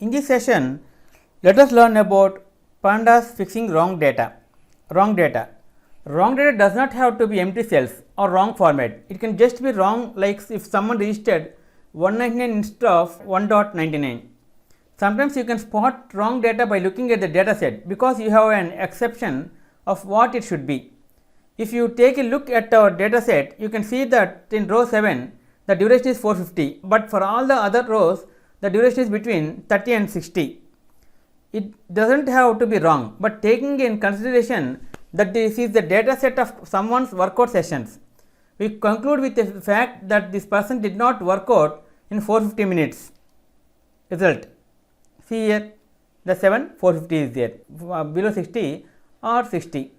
In this session, let us learn about pandas fixing wrong data. Wrong data does not have to be empty cells or wrong format. It can just be wrong, like if someone registered 199 instead of 1.99. Sometimes you can spot wrong data by looking at the data set because you have an exception of what it should be. If you take a look at our data set, you can see that in row 7 the duration is 450, but for all the other rows the duration is between 30 and 60. It does not have to be wrong, but taking in consideration that this is the data set of someone's workout sessions, we conclude with the fact that this person did not work out in 450 minutes. Result, see here the 450 is there, below 60 or 60.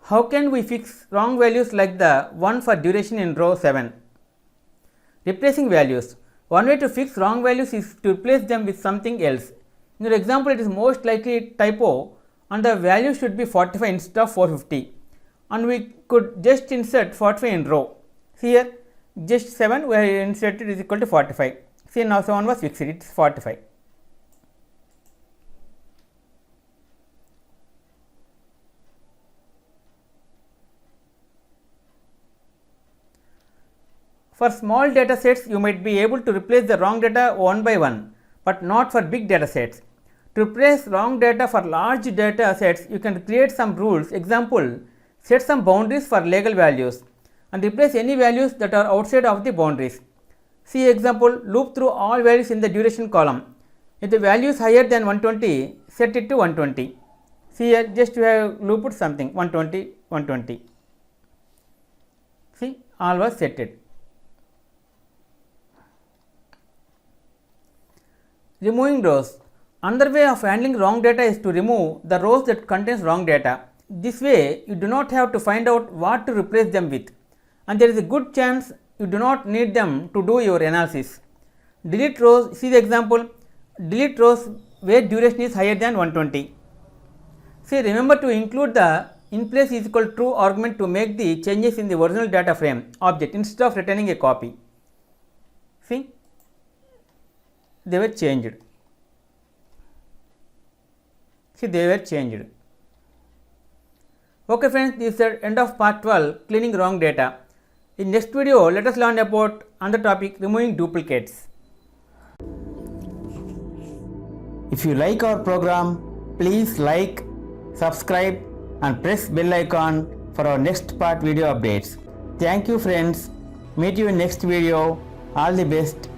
How can we fix wrong values like the one for duration in row 7? Replacing values. One way to fix wrong values is to replace them with something else. In your example, it is most likely typo and the value should be 45 instead of 450, and we could just insert 45 in row. See here, just 7 we have inserted is equal to 45. See, now 7 was fixed, it is 45. For small data sets, you might be able to replace the wrong data one by one, but not for big data sets. To replace wrong data for large data sets, you can create some rules. Example, set some boundaries for legal values and replace any values that are outside of the boundaries. See example, loop through all values in the duration column. If the value is higher than 120, set it to 120. See here, just you have looped something 120, 120. See, all was setted. Removing rows. Another way of handling wrong data is to remove the rows that contains wrong data. This way you do not have to find out what to replace them with, and there is a good chance you do not need them to do your analysis. Delete rows. See the example, delete rows where duration is higher than 120. See, remember to include the in place is equal true argument to make the changes in the original data frame object instead of returning a copy. See, they were changed. See, they were changed. Okay friends, this is the end of part 12, cleaning wrong data. In next video, let us learn about another topic, removing duplicates. If you like our program, please like, subscribe and press bell icon for our next part video updates. Thank you friends. Meet you in next video. All the best.